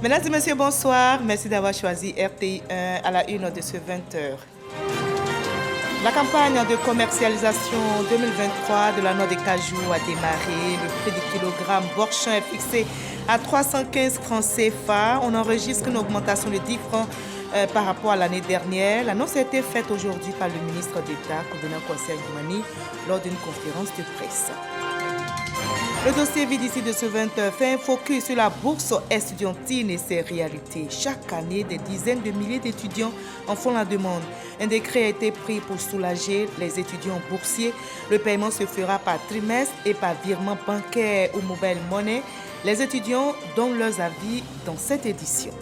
Mesdames et messieurs, bonsoir. Merci d'avoir choisi RTI1 à la une de ce 20h. La campagne de commercialisation 2023 de la noix de cajou a démarré. Le prix du kilogramme Borchamp est fixé à 315 francs CFA. On enregistre une augmentation de 10 francs par rapport à l'année dernière. L'annonce a été faite aujourd'hui par le ministre d'État, Kobena Kwasi Agumani, lors d'une conférence de presse. Le dossier vide ici de ce 20h fait un focus sur la bourse estudiantine et ses réalités. Chaque année, des dizaines de milliers d'étudiants en font la demande. Un décret a été pris pour soulager les étudiants boursiers. Le paiement se fera par trimestre et par virement bancaire ou mobile money. Les étudiants donnent leurs avis dans cette édition.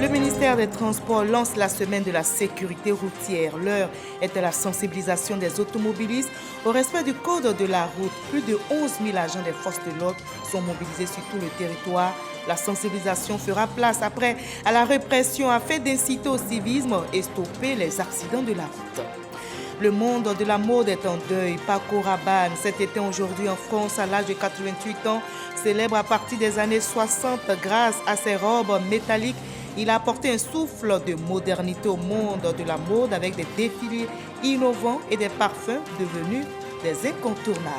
Le ministère des Transports lance la semaine de la sécurité routière. L'heure est à la sensibilisation des automobilistes au respect du code de la route. Plus de 11 000 agents des forces de l'ordre sont mobilisés sur tout le territoire. La sensibilisation fera place après à la répression afin d'inciter au civisme et stopper les accidents de la route. Le monde de la mode est en deuil. Paco Rabanne, cet été aujourd'hui en France, à l'âge de 88 ans, célèbre à partir des années 60 grâce à ses robes métalliques. Il a apporté un souffle de modernité au monde de la mode avec des défilés innovants et des parfums devenus des incontournables.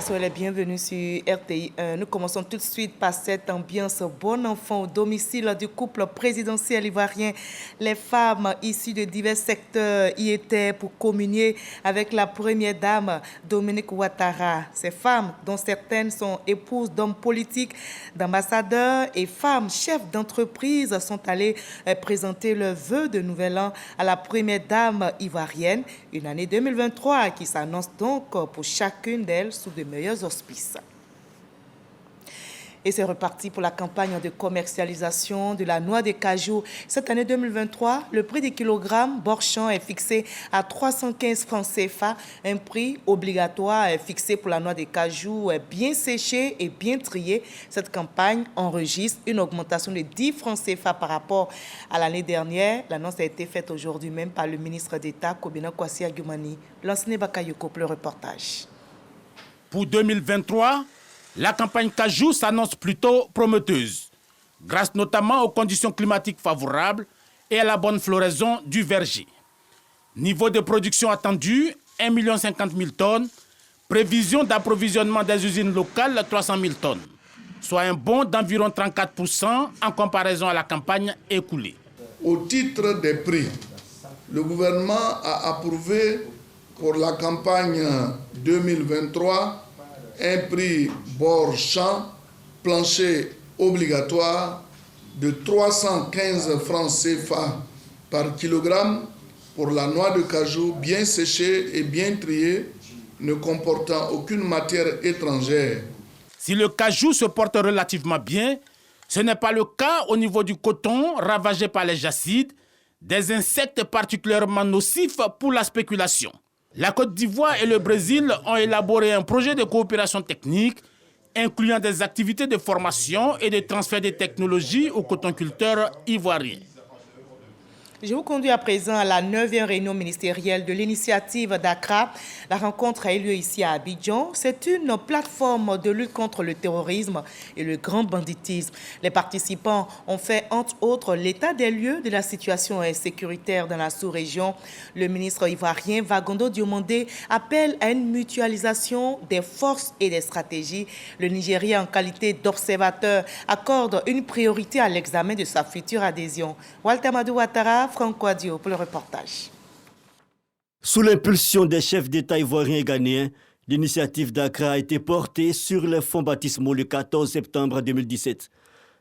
Soyez les bienvenus sur RTI1. Nous commençons tout de suite par cette ambiance bon enfant au domicile du couple présidentiel ivoirien. Les femmes issues de divers secteurs y étaient pour communier avec la première dame, Dominique Ouattara. Ces femmes, dont certaines sont épouses d'hommes politiques, d'ambassadeurs et femmes chefs d'entreprise, sont allées présenter leurs vœux de nouvel an à la première dame ivoirienne. Une année 2023 qui s'annonce donc pour chacune d'elles sous de meilleurs auspices. Et c'est reparti pour la campagne de commercialisation de la noix de cajou. Cette année 2023, le prix du kilogramme Borchamp est fixé à 315 francs CFA, un prix obligatoire fixé pour la noix de cajou bien séchée et bien triée. Cette campagne enregistre une augmentation de 10 francs CFA par rapport à l'année dernière. L'annonce a été faite aujourd'hui même par le ministre d'État, Kobena Kwasi Agumani. Lansine Bakayoko pour le reportage. Pour 2023, la campagne cajou s'annonce plutôt prometteuse, grâce notamment aux conditions climatiques favorables et à la bonne floraison du verger. Niveau de production attendu, 1 050 000 tonnes. Prévision d'approvisionnement des usines locales, 300 000 tonnes, soit un bond d'environ 34% en comparaison à la campagne écoulée. Au titre des prix, le gouvernement a approuvé pour la campagne 2023 un prix Borchamp plancher obligatoire de 315 francs CFA par kilogramme pour la noix de cajou bien séchée et bien triée, ne comportant aucune matière étrangère. Si le cajou se porte relativement bien, ce n'est pas le cas au niveau du coton ravagé par les jacides, des insectes particulièrement nocifs pour la spéculation. La Côte d'Ivoire et le Brésil ont élaboré un projet de coopération technique incluant des activités de formation et de transfert de technologies aux cotonculteurs ivoiriens. Je vous conduis à présent à la 9e réunion ministérielle de l'initiative d'Accra. La rencontre a eu lieu ici à Abidjan. C'est une plateforme de lutte contre le terrorisme et le grand banditisme. Les participants ont fait entre autres l'état des lieux de la situation sécuritaire dans la sous-région. Le ministre ivoirien Vagondo Diomandé appelle à une mutualisation des forces et des stratégies. Le Nigeria, en qualité d'observateur, accorde une priorité à l'examen de sa future adhésion. Walter Madou Ouattara, Franco Adio pour le reportage. Sous l'impulsion des chefs d'État ivoiriens et ghanéens, l'initiative d'Accra a été portée sur les fonds baptismaux le 14 septembre 2017.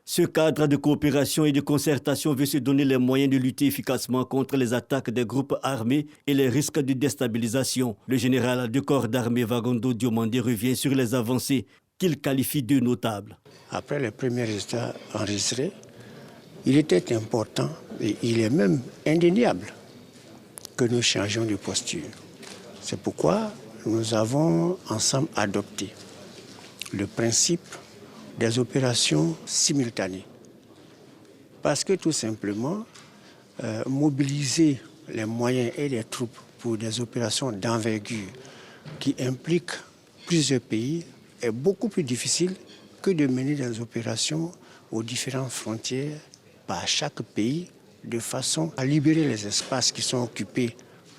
Ce cadre de coopération et de concertation veut se donner les moyens de lutter efficacement contre les attaques des groupes armés et les risques de déstabilisation. Le général de corps d'armée Vagondo Diomandé revient sur les avancées qu'il qualifie de notables. Après les premiers résultats enregistrés, il était important et il est même indéniable que nous changions de posture. C'est pourquoi nous avons ensemble adopté le principe des opérations simultanées. Parce que tout simplement, mobiliser les moyens et les troupes pour des opérations d'envergure qui impliquent plusieurs pays est beaucoup plus difficile que de mener des opérations aux différentes frontières par chaque pays de façon à libérer les espaces qui sont occupés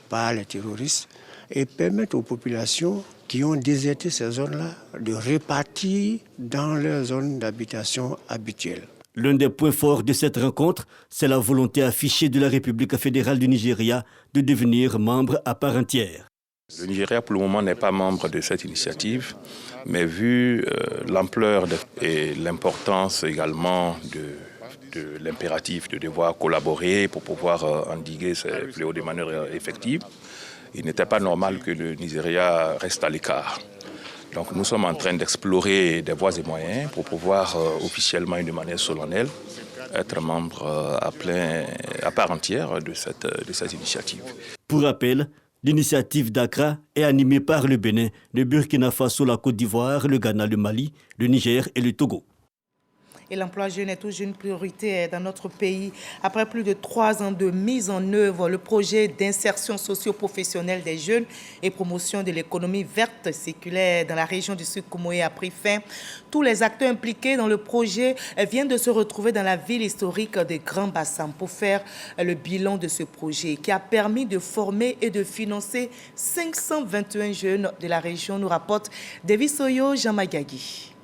par les terroristes et permettre aux populations qui ont déserté ces zones-là de repartir dans leurs zones d'habitation habituelles. L'un des points forts de cette rencontre, c'est la volonté affichée de la République fédérale du Nigeria de devenir membre à part entière. Le Nigeria, pour le moment, n'est pas membre de cette initiative, mais vu l'ampleur et l'importance également de l'impératif de devoir collaborer pour pouvoir endiguer ces fléaux de manière effective, il n'était pas normal que le Nigeria reste à l'écart. Donc nous sommes en train d'explorer des voies et moyens pour pouvoir officiellement et de manière solennelle être membre à part entière de cette initiative. Pour rappel, l'initiative d'Accra est animée par le Bénin, le Burkina Faso, la Côte d'Ivoire, le Ghana, le Mali, le Niger et le Togo. Et l'emploi jeune est toujours une priorité dans notre pays. Après plus de 3 ans de mise en œuvre, le projet d'insertion socio-professionnelle des jeunes et promotion de l'économie verte séculaire dans la région du Sud Comoé a pris fin. Tous les acteurs impliqués dans le projet viennent de se retrouver dans la ville historique de Grand Bassam pour faire le bilan de ce projet qui a permis de former et de financer 521 jeunes de la région, nous rapporte David Soyo Jamagagi.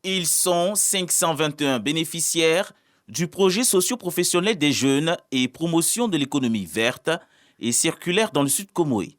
Ils sont 521 bénéficiaires du projet socio-professionnel des jeunes et promotion de l'économie verte et circulaire dans le Sud Comoé.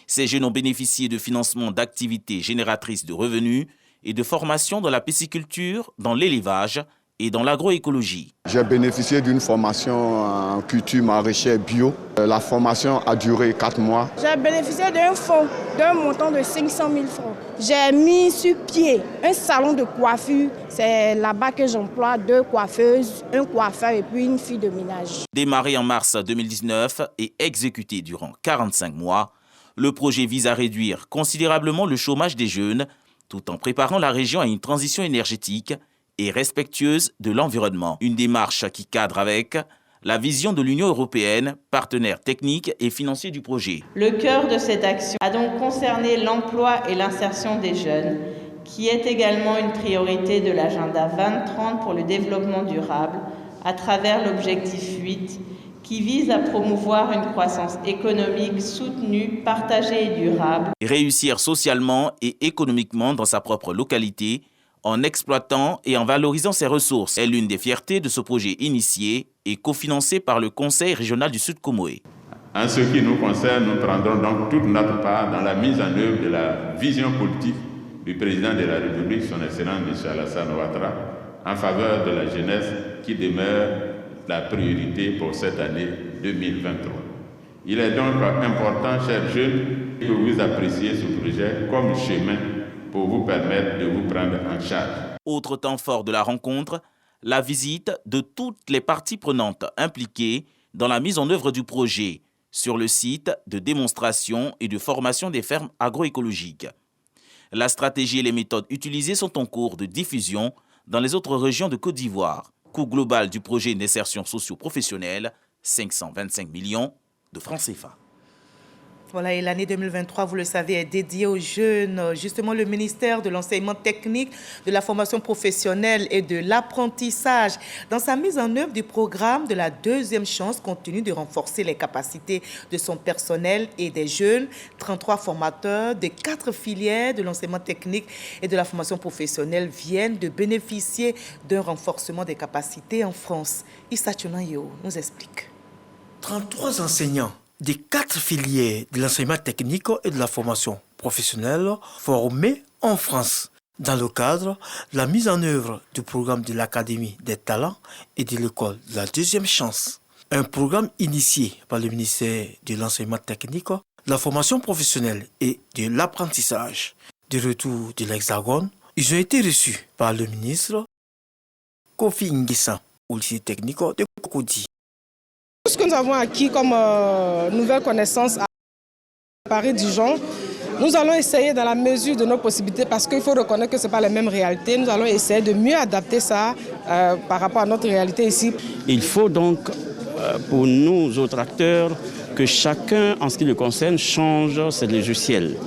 Ces jeunes ont bénéficié de financement d'activités génératrices de revenus et de formation dans la pisciculture, dans l'élevage et dans l'agroécologie. J'ai bénéficié d'une formation en culture maraîchère bio. La formation a duré 4 mois. J'ai bénéficié d'un fonds d'un montant de 500 000 francs. J'ai mis sur pied un salon de coiffure. C'est là-bas que j'emploie 2 coiffeuses, un coiffeur et puis une fille de ménage. Démarré en mars 2019 et exécuté durant 45 mois, le projet vise à réduire considérablement le chômage des jeunes tout en préparant la région à une transition énergétique et respectueuse de l'environnement. Une démarche qui cadre avec la vision de l'Union européenne, partenaire technique et financier du projet. Le cœur de cette action a donc concerné l'emploi et l'insertion des jeunes, qui est également une priorité de l'agenda 2030 pour le développement durable, à travers l'objectif 8, qui vise à promouvoir une croissance économique soutenue, partagée et durable. Réussir socialement et économiquement dans sa propre localité, en exploitant et en valorisant ses ressources, est l'une des fiertés de ce projet initié et cofinancé par le Conseil régional du Sud Comoé. En ce qui nous concerne, nous prendrons donc toute notre part dans la mise en œuvre de la vision politique du président de la République, son Excellence M. Alassane Ouattara, en faveur de la jeunesse qui demeure la priorité pour cette année 2023. Il est donc important, chers jeunes, que vous appréciez ce projet comme chemin pour vous permettre de vous prendre en charge. Autre temps fort de la rencontre, la visite de toutes les parties prenantes impliquées dans la mise en œuvre du projet sur le site de démonstration et de formation des fermes agroécologiques. La stratégie et les méthodes utilisées sont en cours de diffusion dans les autres régions de Côte d'Ivoire. Coût global du projet d'insertion socio-professionnelle, 525 millions de francs CFA. Voilà, et l'année 2023, vous le savez, est dédiée aux jeunes. Justement, le ministère de l'enseignement technique, de la formation professionnelle et de l'apprentissage, dans sa mise en œuvre du programme de la deuxième chance, continue de renforcer les capacités de son personnel et des jeunes. 33 formateurs de 4 filières de l'enseignement technique et de la formation professionnelle viennent de bénéficier d'un renforcement des capacités en France. Issa Tchounayo nous explique. 33 enseignants des 4 filières de l'enseignement technique et de la formation professionnelle formés en France dans le cadre de la mise en œuvre du programme de l'Académie des talents et de l'école de la deuxième chance. Un programme initié par le ministère de l'enseignement technique, de la formation professionnelle et de l'apprentissage. De retour de l'Hexagone, ils ont été reçus par le ministre Kofi Nguessan au lycée technique de Cocody. Tout ce que nous avons acquis comme nouvelles connaissances à Paris-Dijon, nous allons essayer dans la mesure de nos possibilités, parce qu'il faut reconnaître que ce n'est pas les mêmes réalités, nous allons essayer de mieux adapter ça par rapport à notre réalité ici. Il faut donc, pour nous autres acteurs, que chacun, en ce qui le concerne, change ses logiciels.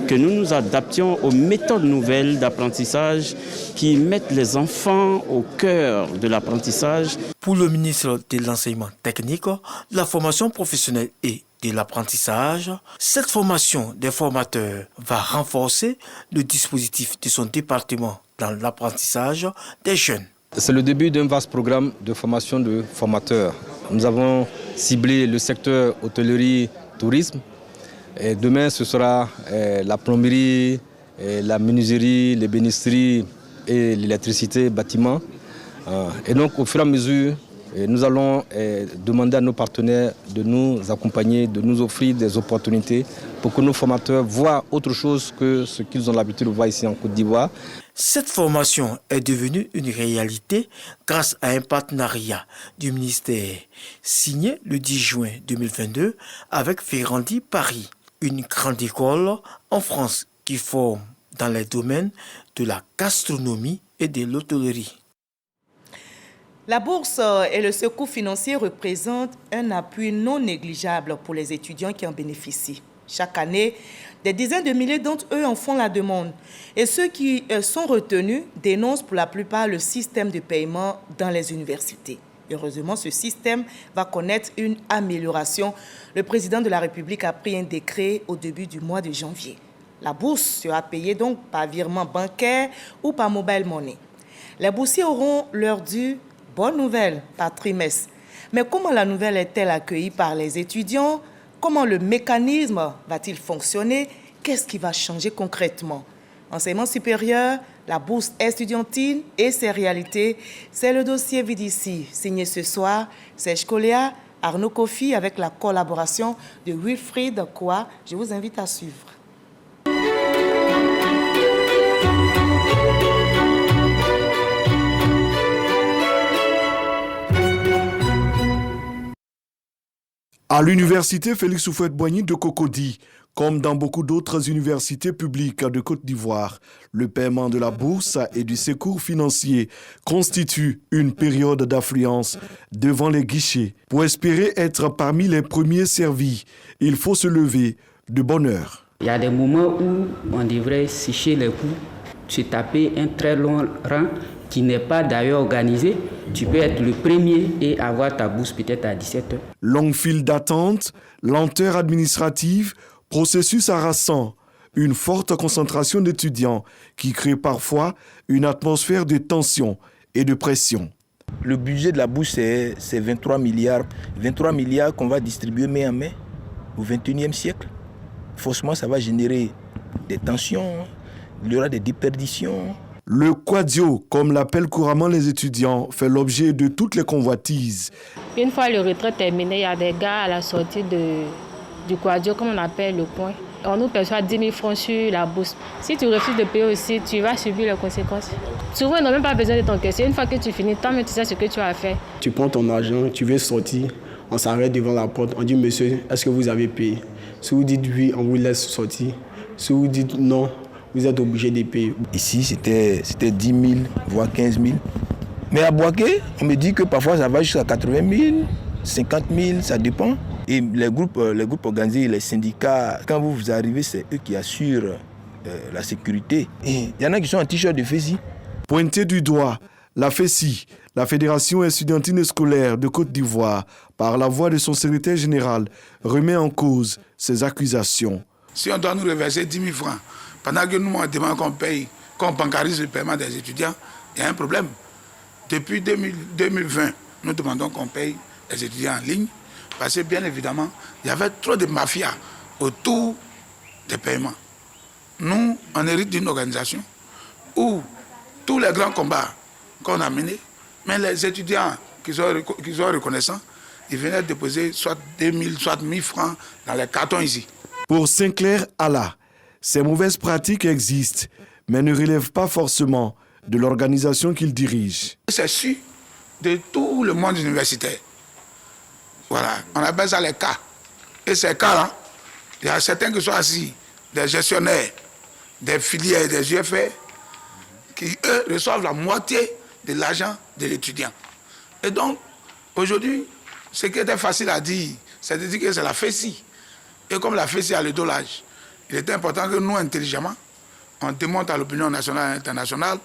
que nous nous adaptions aux méthodes nouvelles d'apprentissage qui mettent les enfants au cœur de l'apprentissage. Pour le ministre de l'Enseignement technique, de la formation professionnelle et de l'apprentissage, cette formation des formateurs va renforcer le dispositif de son département dans l'apprentissage des jeunes. C'est le début d'un vaste programme de formation de formateurs. Nous avons ciblé le secteur hôtellerie, tourisme. Et demain, ce sera la plomberie, la menuiserie, l'ébénisterie et l'électricité, bâtiment. Et donc, au fur et à mesure, nous allons demander à nos partenaires de nous accompagner, de nous offrir des opportunités pour que nos formateurs voient autre chose que ce qu'ils ont l'habitude de voir ici en Côte d'Ivoire. Cette formation est devenue une réalité grâce à un partenariat du ministère signé le 10 juin 2022 avec Ferrandi Paris, une grande école en France qui forme dans les domaines de la gastronomie et de l'hôtellerie. La bourse et le secours financier représentent un appui non négligeable pour les étudiants qui en bénéficient. Chaque année, des dizaines de milliers d'entre eux en font la demande. Et ceux qui sont retenus dénoncent pour la plupart le système de paiement dans les universités. Heureusement, ce système va connaître une amélioration. Le président de la République a pris un décret au début du mois de janvier. La bourse sera payée donc par virement bancaire ou par mobile money. Les boursiers auront leur dû. Bonne nouvelle par trimestre. Mais comment la nouvelle est-elle accueillie par les étudiants? Comment le mécanisme va-t-il fonctionner? Qu'est-ce qui va changer concrètement? Enseignement supérieur, la bourse estudiantine et ses réalités, c'est le dossier VDC, signé ce soir, Serge Koléa, Arnaud Kofi, avec la collaboration de Wilfried Koua. Je vous invite à suivre. À l'université Félix Houphouët-Boigny de Cocody, comme dans beaucoup d'autres universités publiques de Côte d'Ivoire, le paiement de la bourse et du secours financier constitue une période d'affluence devant les guichets. Pour espérer être parmi les premiers servis, il faut se lever de bonne heure. Il y a des moments où on devrait sécher les coups, se taper un très long rang qui n'est pas d'ailleurs organisé. Tu peux être le premier et avoir ta bourse peut-être à 17h. Longue file d'attente, lenteur administrative, processus harassant, une forte concentration d'étudiants qui crée parfois une atmosphère de tension et de pression. Le budget de la bourse, c'est 23 milliards. 23 milliards qu'on va distribuer main en main au XXIe siècle. Forcément, ça va générer des tensions, il y aura des déperditions. Le quadio, comme l'appellent couramment les étudiants, fait l'objet de toutes les convoitises. Une fois le retrait terminé, il y a des gars à la sortie du quadio, comme on appelle le point. On nous perçoit 10 000 francs sur la bourse. Si tu refuses de payer aussi, tu vas subir les conséquences. Souvent, ils n'ont même pas besoin de ton caissier. Une fois que tu finis, toi-même, tu sais ce que tu as fait. Tu prends ton argent, tu veux sortir, on s'arrête devant la porte, on dit « Monsieur, est-ce que vous avez payé ?» Si vous dites « oui », on vous laisse sortir. Si vous dites « non », vous êtes obligé de payer. Ici, c'était 10 000, voire 15 000. Mais à Boaké, on me dit que parfois ça va jusqu'à 80 000, 50 000, ça dépend. Et les groupes organisés, les syndicats, quand vous arrivez, c'est eux qui assurent la sécurité. Et il y en a qui sont en t-shirt de FESI. Pointé du doigt, la FESI, la Fédération estudiantine et scolaire de Côte d'Ivoire, par la voix de son secrétaire général, remet en cause ces accusations. Si on doit nous reverser 10 000 francs, pendant que nous, on demande qu'on paye, qu'on bancarise le paiement des étudiants, il y a un problème. Depuis 2020, nous demandons qu'on paye les étudiants en ligne, parce que bien évidemment, il y avait trop de mafias autour des paiements. Nous, on hérite d'une organisation où tous les grands combats qu'on a menés, mais les étudiants qui sont reconnaissants, ils venaient déposer soit 2 000, soit 1 000 francs dans les cartons ici. Pour Sinclair Allah, ces mauvaises pratiques existent, mais ne relèvent pas forcément de l'organisation qu'il dirige. C'est sûr de tout le monde universitaire. Voilà, on appelle ça les cas. Et ces cas-là, il y a certains qui sont assis, des gestionnaires, des filières, des UFR, qui, eux, reçoivent la moitié de l'argent de l'étudiant. Et donc, aujourd'hui, ce qui était facile à dire, c'est de dire que c'est la FESI. Et comme la FESI a le dolage, Il était important que nous, intelligemment, on démontre à l'opinion nationale et internationale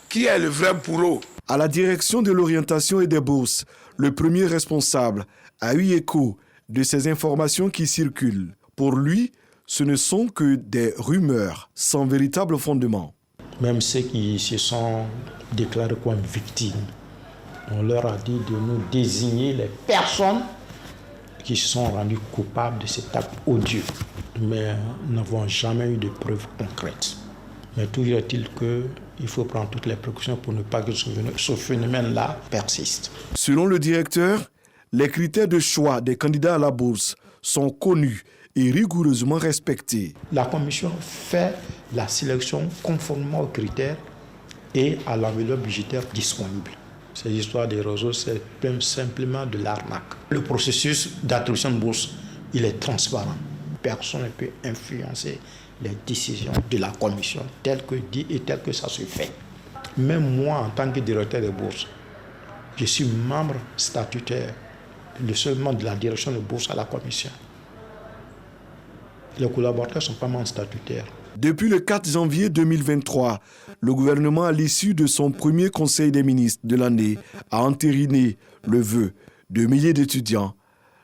qui est le vrai bourreau. À la direction de l'orientation et des bourses, le premier responsable a eu écho de ces informations qui circulent. Pour lui, ce ne sont que des rumeurs sans véritable fondement. Même ceux qui se sont déclarés comme victimes, on leur a dit de nous désigner les personnes qui se sont rendues coupables de cet acte odieux. Mais nous n'avons jamais eu de preuves concrètes. Mais toujours est-il qu'il faut prendre toutes les précautions pour ne pas que ce phénomène-là persiste. Selon le directeur, les critères de choix des candidats à la bourse sont connus et rigoureusement respectés. La commission fait la sélection conformément aux critères et à l'enveloppe budgétaire disponible. Ces histoires des réseaux, c'est simplement de l'arnaque. Le processus d'attribution de bourse, il est transparent. Personne ne peut influencer les décisions de la commission telles que dit et telles que ça se fait. Même moi, en tant que directeur de bourse, je suis membre statutaire, le seul membre de la direction de bourse à la commission. Les collaborateurs ne sont pas membres statutaires. Depuis le 4 janvier 2023, le gouvernement, à l'issue de son premier conseil des ministres de l'année, a entériné le vœu de milliers d'étudiants.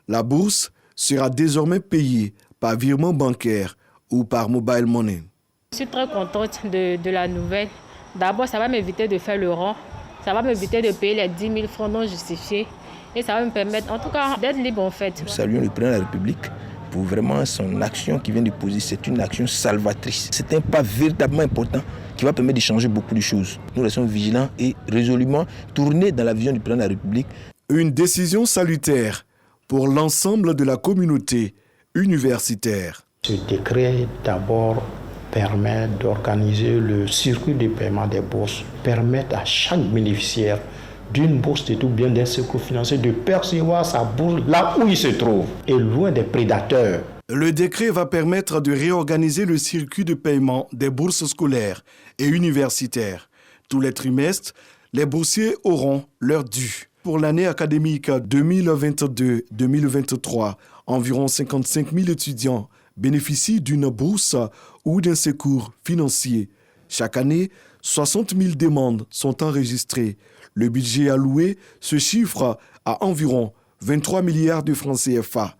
La bourse sera désormais payée par virement bancaire ou par mobile money. Je suis très contente de la nouvelle. D'abord, ça va m'éviter de faire le rang. Ça va m'éviter de payer les 10 000 francs non justifiés. Et ça va me permettre, en tout cas, d'être libre en fait. Nous saluons le président de la République pour vraiment son action qui vient de poser. C'est une action salvatrice. C'est un pas véritablement important qui va permettre de changer beaucoup de choses. Nous restons vigilants et résolument tournés dans la vision du président de la République. Une décision salutaire pour l'ensemble de la communauté universitaire. Ce décret, d'abord, permet d'organiser le circuit de paiement des bourses, permet à chaque bénéficiaire d'une bourse de tout bien d'un secours financier de percevoir sa bourse là où il se trouve et loin des prédateurs. Le décret va permettre de réorganiser le circuit de paiement des bourses scolaires et universitaires. Tous les trimestres, les boursiers auront leur dû. Pour l'année académique 2022-2023, environ 55 000 étudiants bénéficient d'une bourse ou d'un secours financier. Chaque année, 60 000 demandes sont enregistrées. Le budget alloué se chiffre à environ 23 milliards de francs CFA.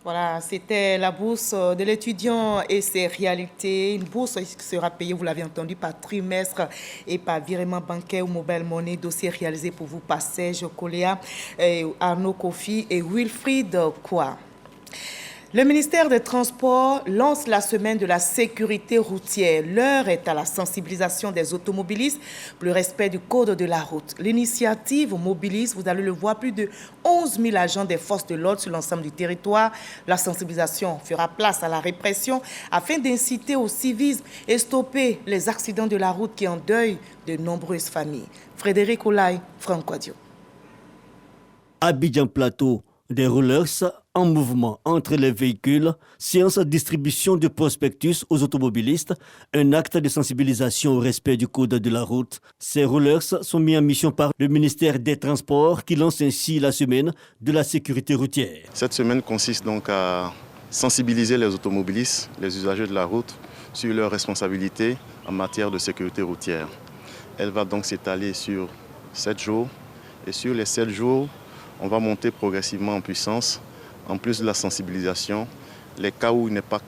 Voilà, c'était la bourse de l'étudiant et ses réalités. Une bourse qui sera payée, vous l'avez entendu, par trimestre et par virement bancaire ou mobile money. Dossier réalisé pour vous par Serge Koléa, Arnaud Kofi et Wilfried Koua. Le ministère des Transports lance la semaine de la sécurité routière. L'heure est à la sensibilisation des automobilistes pour le respect du code de la route. L'initiative mobilise, vous allez le voir, plus de 11 000 agents des forces de l'ordre sur l'ensemble du territoire. La sensibilisation fera place à la répression afin d'inciter au civisme et stopper les accidents de la route qui endeuillent de nombreuses familles. Frédéric Olaï, Franck Adio. Abidjan Plateau, des rollers en mouvement entre les véhicules, séance de distribution de prospectus aux automobilistes, un acte de sensibilisation au respect du code de la route. Ces rollers sont mis en mission par le ministère des Transports qui lance ainsi la semaine de la sécurité routière. Cette semaine consiste donc à sensibiliser les automobilistes, les usagers de la route, sur leurs responsabilités en matière de sécurité routière. Elle va donc s'étaler sur 7 jours et sur les 7 jours, on va monter progressivement en puissance. En plus de la sensibilisation, les cas où il n'est pas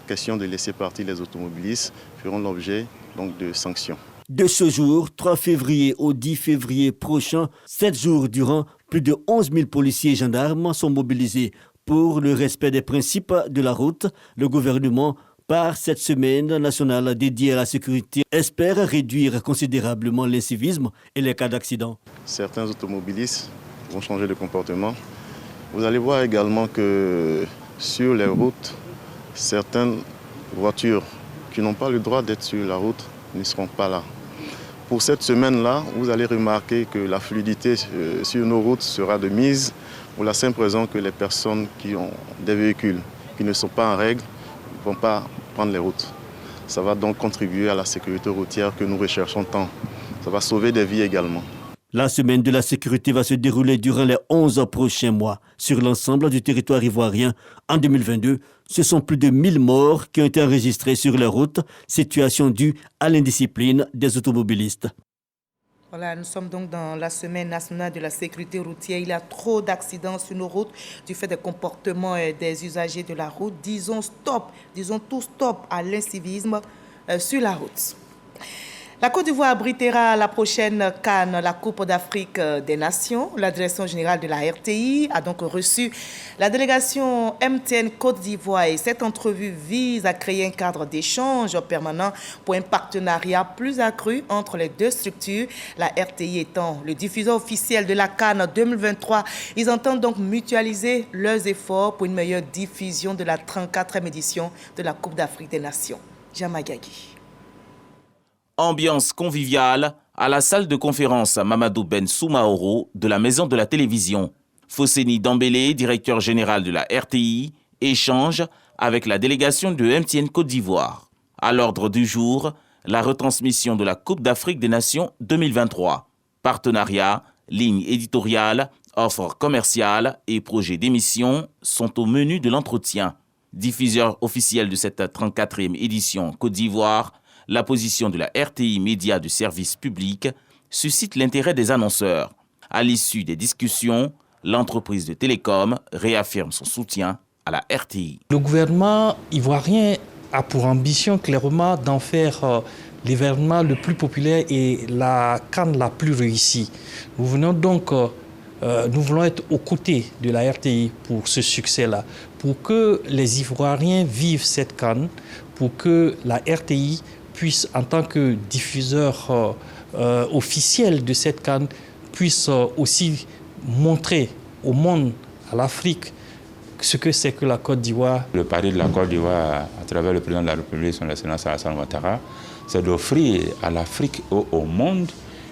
question de laisser partir les automobilistes feront l'objet donc de sanctions. De ce jour, 3 février au 10 février prochain, 7 jours durant, plus de 11 000 policiers et gendarmes sont mobilisés pour le respect des principes de la route. Le gouvernement, par cette semaine nationale dédiée à la sécurité, espère réduire considérablement l'incivisme et les cas d'accident. Certains automobilistes vont changer de comportement. Vous allez voir également que sur les routes, certaines voitures qui n'ont pas le droit d'être sur la route ne seront pas là. Pour cette semaine-là, vous allez remarquer que la fluidité sur nos routes sera de mise pour la simple raison que les personnes qui ont des véhicules qui ne sont pas en règle ne vont pas prendre les routes. Ça va donc contribuer à la sécurité routière que nous recherchons tant. Ça va sauver des vies également. La semaine de la sécurité va se dérouler durant les 11 prochains mois. Sur l'ensemble du territoire ivoirien, en 2022, ce sont plus de 1000 morts qui ont été enregistrés sur les routes, situation due à l'indiscipline des automobilistes. Voilà, nous sommes donc dans la semaine nationale de la sécurité routière. Il y a trop d'accidents sur nos routes du fait des comportements des usagers de la route. Disons tout stop à l'incivisme sur la route. La Côte d'Ivoire abritera la prochaine CAN, la Coupe d'Afrique des Nations. La direction générale de la RTI a donc reçu la délégation MTN Côte d'Ivoire et cette entrevue vise à créer un cadre d'échange permanent pour un partenariat plus accru entre les deux structures. La RTI étant le diffuseur officiel de la CAN 2023, ils entendent donc mutualiser leurs efforts pour une meilleure diffusion de la 34e édition de la Coupe d'Afrique des Nations. Jamagagi. Ambiance conviviale à la salle de conférence Mamadou Ben Soumaoro de la Maison de la Télévision. Fosseni Dambélé, directeur général de la RTI, échange avec la délégation de MTN Côte d'Ivoire. À l'ordre du jour, la retransmission de la Coupe d'Afrique des Nations 2023. Partenariat, ligne éditoriale, offres commerciales et projets d'émission sont au menu de l'entretien. Diffuseur officiel de cette 34e édition Côte d'Ivoire, la position de la RTI Média du service public suscite l'intérêt des annonceurs. À l'issue des discussions, l'entreprise de télécom réaffirme son soutien à la RTI. Le gouvernement ivoirien a pour ambition clairement d'en faire l'événement le plus populaire et la CAN la plus réussie. Nous voulons être aux côtés de la RTI pour ce succès-là, pour que les Ivoiriens vivent cette CAN, pour que la RTI puisse, en tant que diffuseur officiel de cette CAN, puisse aussi montrer au monde, à l'Afrique, ce que c'est que la Côte d'Ivoire. Le pari de la Côte d'Ivoire, à travers le président de la République, son Excellence Alassane Ouattara, c'est d'offrir à l'Afrique et au monde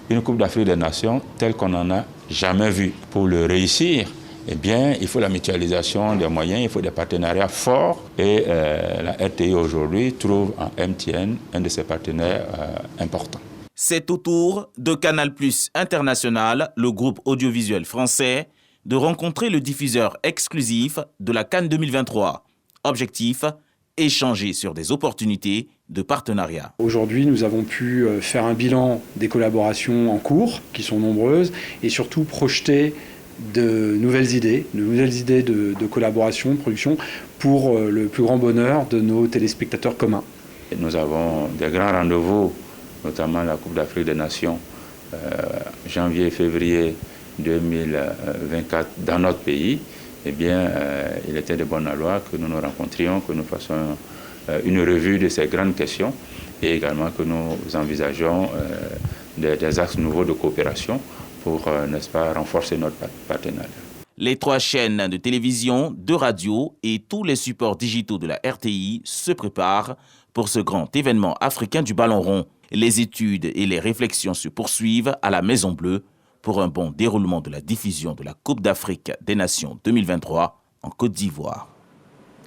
une Coupe d'Afrique des Nations telle qu'on n'en a jamais vue. Pour le réussir, eh bien, il faut la mutualisation des moyens, il faut des partenariats forts. Et la RTI aujourd'hui trouve en MTN un de ses partenaires importants. C'est au tour de Canal+ International, le groupe audiovisuel français, de rencontrer le diffuseur exclusif de la CAN 2023. Objectif, échanger sur des opportunités de partenariat. Aujourd'hui, nous avons pu faire un bilan des collaborations en cours, qui sont nombreuses, et surtout projeter de nouvelles idées de collaboration, de production, pour le plus grand bonheur de nos téléspectateurs communs. Nous avons des grands rendez-vous, notamment la Coupe d'Afrique des Nations, janvier et février 2024 dans notre pays. Eh bien, il était de bonne loi que nous nous rencontrions, que nous fassions une revue de ces grandes questions et également que nous envisageons des axes nouveaux de coopération pour, n'est-ce pas, renforcer notre partenariat. Les 3 chaînes de télévision, de radio et tous les supports digitaux de la RTI se préparent pour ce grand événement africain du ballon rond. Les études et les réflexions se poursuivent à la Maison Bleue pour un bon déroulement de la diffusion de la Coupe d'Afrique des Nations 2023 en Côte d'Ivoire.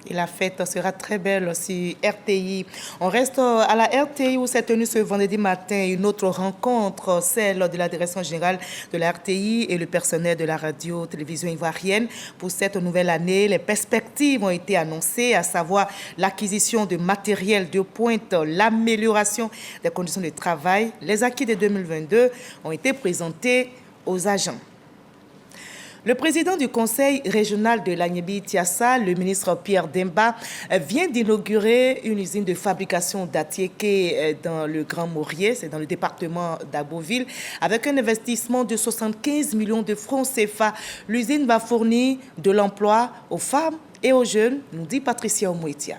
Et la fête sera très belle sur RTI. On reste à la RTI où s'est tenue ce vendredi matin une autre rencontre, celle de la direction générale de la RTI et le personnel de la radio-télévision ivoirienne. Pour cette nouvelle année, les perspectives ont été annoncées, à savoir l'acquisition de matériel de pointe, l'amélioration des conditions de travail. Les acquis de 2022 ont été présentés aux agents. Le président du conseil régional de l'Agnébi-Tiassa, le ministre Pierre Demba, vient d'inaugurer une usine de fabrication d'Atiéké dans le Grand Maurier, c'est dans le département d'Aboville, avec un investissement de 75 millions de francs CFA. L'usine va fournir de l'emploi aux femmes et aux jeunes, nous dit Patricia Omouetia.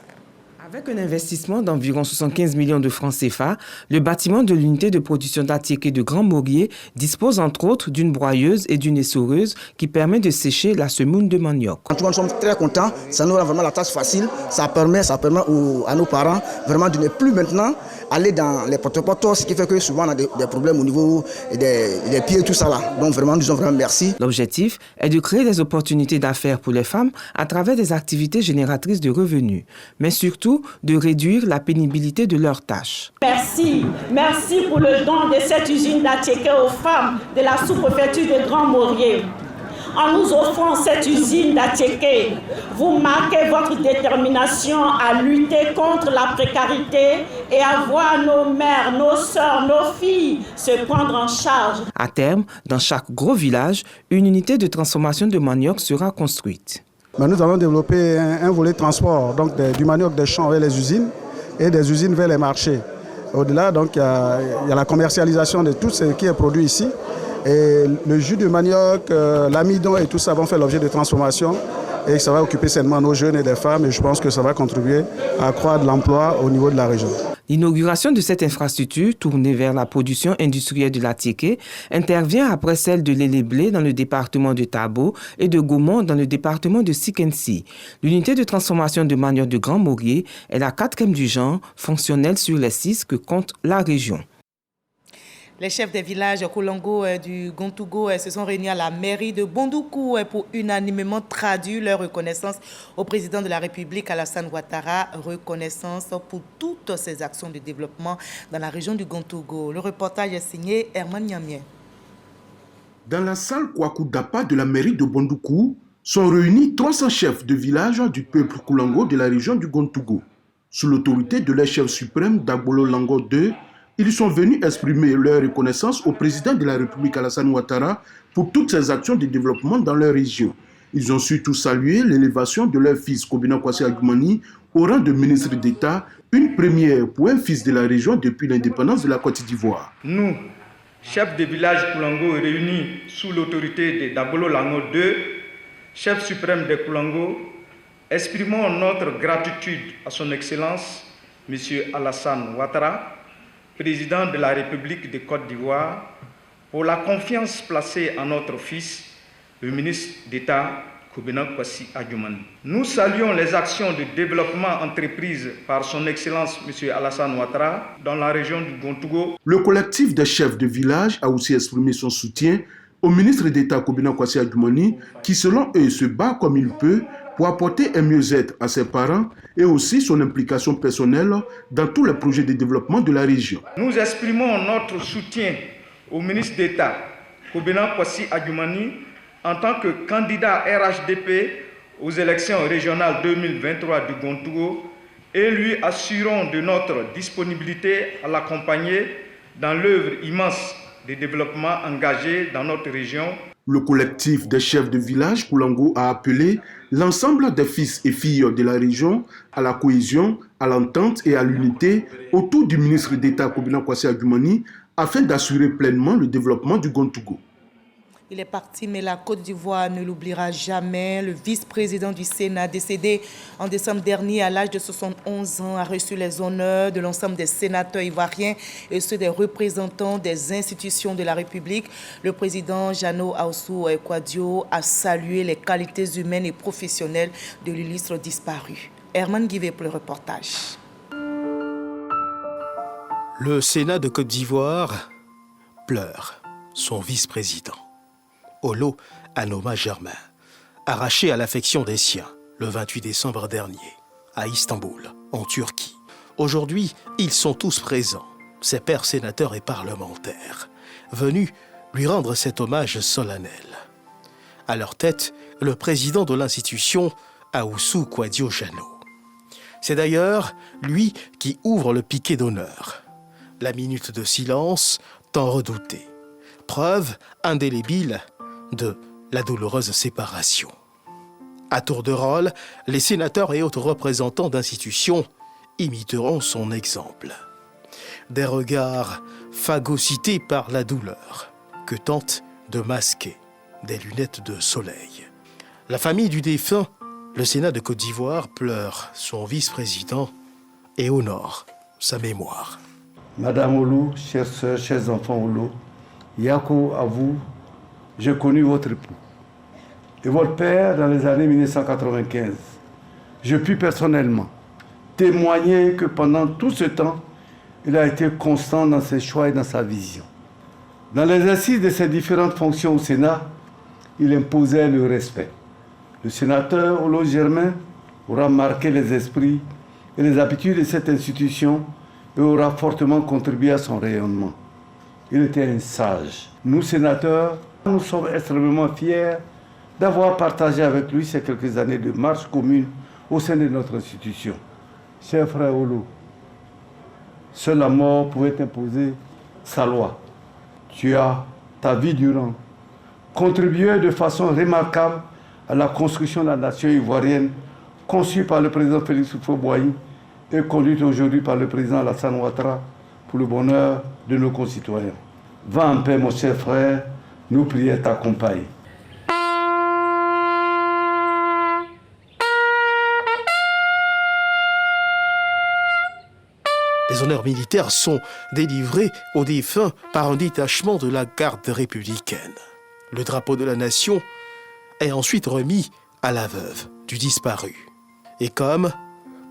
Avec un investissement d'environ 75 millions de francs CFA, le bâtiment de l'unité de production d'Atiéké de Grand Maurier dispose entre autres d'une broyeuse et d'une essoreuse qui permet de sécher la semoule de manioc. En tout cas, nous sommes très contents. Ça nous rend vraiment la tâche facile. Ça permet à nos parents vraiment de ne plus maintenant aller dans les porte-portes, ce qui fait que souvent on a des problèmes au niveau des pieds et tout ça là. Donc vraiment, nous disons vraiment merci. L'objectif est de créer des opportunités d'affaires pour les femmes à travers des activités génératrices de revenus, mais surtout de réduire la pénibilité de leurs tâches. Merci pour le don de cette usine d'Attiéké aux femmes de la sous-préfecture de Grand Maurier. En nous offrant cette usine d'Attiéké, vous marquez votre détermination à lutter contre la précarité et à voir nos mères, nos sœurs, nos filles se prendre en charge. À terme, dans chaque gros village, une unité de transformation de manioc sera construite. Nous allons développer un volet transport, donc du manioc des champs vers les usines et des usines vers les marchés. Au-delà, donc, il y a la commercialisation de tout ce qui est produit ici. Et le jus de manioc, l'amidon et tout ça vont faire l'objet de transformation et ça va occuper seulement nos jeunes et des femmes et je pense que ça va contribuer à accroître l'emploi au niveau de la région. L'inauguration de cette infrastructure tournée vers la production industrielle de l'Attiéké intervient après celle de l'Éléblé dans le département de Tabo et de Gaumont dans le département de Sikensi. L'unité de transformation de manioc de Grand Maurier est la 4e du genre, fonctionnelle sur les 6 que compte la région. Les chefs des villages Kolongo du Gontougo se sont réunis à la mairie de Bondoukou pour unanimement traduire leur reconnaissance au président de la République, Alassane Ouattara. Reconnaissance pour toutes ses actions de développement dans la région du Gontougo. Le reportage est signé Herman Niamien. Dans la salle Kwaku Dapa de la mairie de Bondoukou sont réunis 300 chefs de village du peuple Kolongo de la région du Gontougo. Sous l'autorité de leur chef suprême Dagbolo Lango II, ils sont venus exprimer leur reconnaissance au président de la République Alassane Ouattara pour toutes ses actions de développement dans leur région. Ils ont surtout salué l'élévation de leur fils Kobina Kwasi Adjoumani au rang de ministre d'État, une première pour un fils de la région depuis l'indépendance de la Côte d'Ivoire. Nous, chefs de village Koulango réunis sous l'autorité de Dagbolo Lango II, chef suprême de Koulango, exprimons notre gratitude à son Excellence, M. Alassane Ouattara, président de la République de Côte d'Ivoire, pour la confiance placée en notre fils, le ministre d'État Kobina Kwasi Adjoumani. Nous saluons les actions de développement entreprises par son Excellence M. Alassane Ouattara dans la région du Gontougo. Le collectif des chefs de village a aussi exprimé son soutien au ministre d'État Kobina Kwasi Adjoumani, qui selon eux se bat comme il peut pour apporter un mieux-être à ses parents et aussi son implication personnelle dans tous les projets de développement de la région. Nous exprimons notre soutien au ministre d'État, Kobina Kwasi Adjoumani, en tant que candidat RHDP aux élections régionales 2023 du Gontougo et lui assurons de notre disponibilité à l'accompagner dans l'œuvre immense de développement engagé dans notre région. Le collectif des chefs de village Koulango a appelé l'ensemble des fils et filles de la région à la cohésion, à l'entente et à l'unité autour du ministre d'État Kobina Kwasi Adjoumani afin d'assurer pleinement le développement du Gontougo. Il est parti, mais la Côte d'Ivoire ne l'oubliera jamais. Le vice-président du Sénat, décédé en décembre dernier à l'âge de 71 ans, a reçu les honneurs de l'ensemble des sénateurs ivoiriens et ceux des représentants des institutions de la République. Le président Jeannot Aoussou Kouadio a salué les qualités humaines et professionnelles de l'illustre disparu. Herman Guivet pour le reportage. Le Sénat de Côte d'Ivoire pleure son vice-président. Olo Anoma Germain, arraché à l'affection des siens le 28 décembre dernier, à Istanbul, en Turquie. Aujourd'hui, ils sont tous présents, ses pairs sénateurs et parlementaires, venus lui rendre cet hommage solennel. À leur tête, le président de l'institution, Aoussou Kouadio Jeannot. C'est d'ailleurs lui qui ouvre le piquet d'honneur. La minute de silence tant redoutée. Preuve indélébile de la douloureuse séparation. À tour de rôle, les sénateurs et autres représentants d'institutions imiteront son exemple. Des regards phagocytés par la douleur que tentent de masquer des lunettes de soleil. La famille du défunt, le Sénat de Côte d'Ivoire, pleure son vice-président et honore sa mémoire. Madame Olo, chères sœurs, chers enfants Olo, Yako, à vous, j'ai connu votre époux et votre père dans les années 1995. Je puis personnellement témoigner que pendant tout ce temps, il a été constant dans ses choix et dans sa vision. Dans l'exercice de ses différentes fonctions au Sénat, il imposait le respect. Le sénateur Olo Germain aura marqué les esprits et les habitudes de cette institution et aura fortement contribué à son rayonnement. Il était un sage. Nous, sénateurs, nous sommes extrêmement fiers d'avoir partagé avec lui ces quelques années de marche commune au sein de notre institution. Cher frère Olo, seule la mort pouvait imposer sa loi. Tu as, ta vie durant, contribué de façon remarquable à la construction de la nation ivoirienne, conçue par le président Félix Houphouët-Boigny et conduite aujourd'hui par le président Alassane Ouattara pour le bonheur de nos concitoyens. Va en paix, mon cher frère, nous prions t'accompagner. Les honneurs militaires sont délivrés aux défunts par un détachement de la garde républicaine. Le drapeau de la nation est ensuite remis à la veuve du disparu. Et comme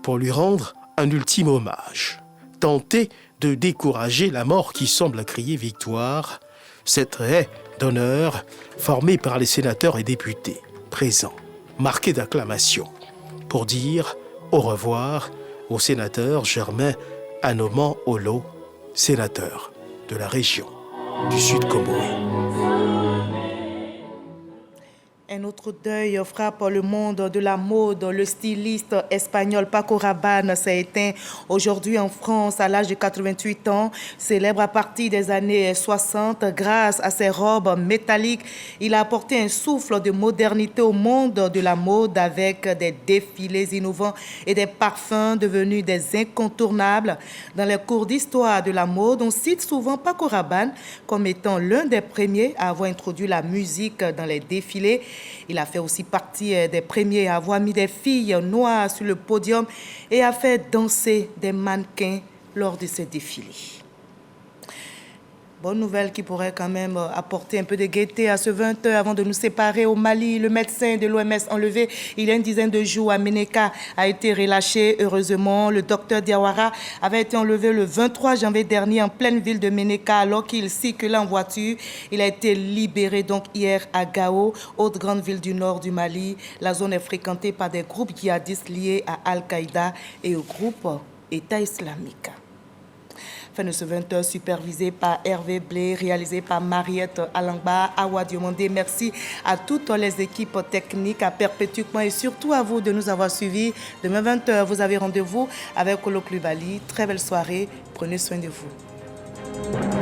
pour lui rendre un ultime hommage, tenter de décourager la mort qui semble crier victoire, cette haie d'honneur formée par les sénateurs et députés présents, marquée d'acclamations, pour dire au revoir au sénateur Germain Anoman Olo, sénateur de la région du Sud Comoré. Un autre deuil frappe le monde de la mode. Le styliste espagnol Paco Rabanne s'est éteint aujourd'hui en France à l'âge de 88 ans. Célèbre à partir des années 60 grâce à ses robes métalliques. Il a apporté un souffle de modernité au monde de la mode avec des défilés innovants et des parfums devenus des incontournables. Dans les cours d'histoire de la mode, on cite souvent Paco Rabanne comme étant l'un des premiers à avoir introduit la musique dans les défilés. Il a fait aussi partie des premiers à avoir mis des filles noires sur le podium et a fait danser des mannequins lors de ces défilés. Bonne nouvelle qui pourrait quand même apporter un peu de gaieté à ce 20h avant de nous séparer. Au Mali, le médecin de l'OMS enlevé il y a une dizaine de jours à Ménéka a été relâché. Heureusement, le docteur Diawara avait été enlevé le 23 janvier dernier en pleine ville de Ménéka alors qu'il circulait en voiture. Il a été libéré donc hier à Gao, autre grande ville du nord du Mali. La zone est fréquentée par des groupes djihadistes liés à Al-Qaïda et au groupe État islamique. Fin de ce 20h supervisé par Hervé Blé, réalisé par Mariette Alangba, Awa Diomandé. Merci à toutes les équipes techniques, à Perpétuquement et surtout à vous de nous avoir suivis. Demain 20h, vous avez rendez-vous avec Olo Klubali. Très belle soirée. Prenez soin de vous.